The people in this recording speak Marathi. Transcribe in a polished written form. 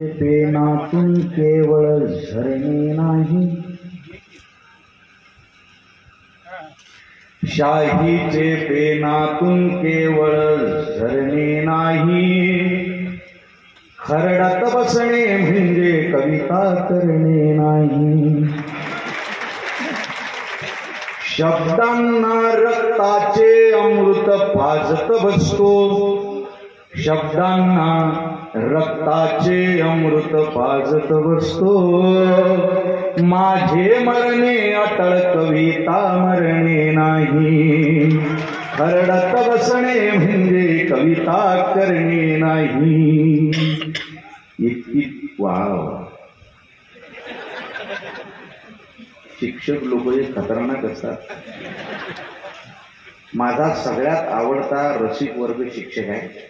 पेनातून केवळ झरणे नाही, शाहीचे पेनातून केवळ झरणे नाही, खरडात बसणे म्हणजे कविता करणे नाही। शब्दांना रक्ताचे अमृत पाजत बसतो, शब्दांना रक्ताचे अमृत पाजत बसतो। माझे मरणे अटळ कविता मरणे नाही, खरडत बसणे म्हणजे कविता करणे नाही। इतकी वाव। शिक्षक लोक हे खतरनाक असतात। माझा सगळ्यात आवडता रसिक वर्ग शिक्षक आहे।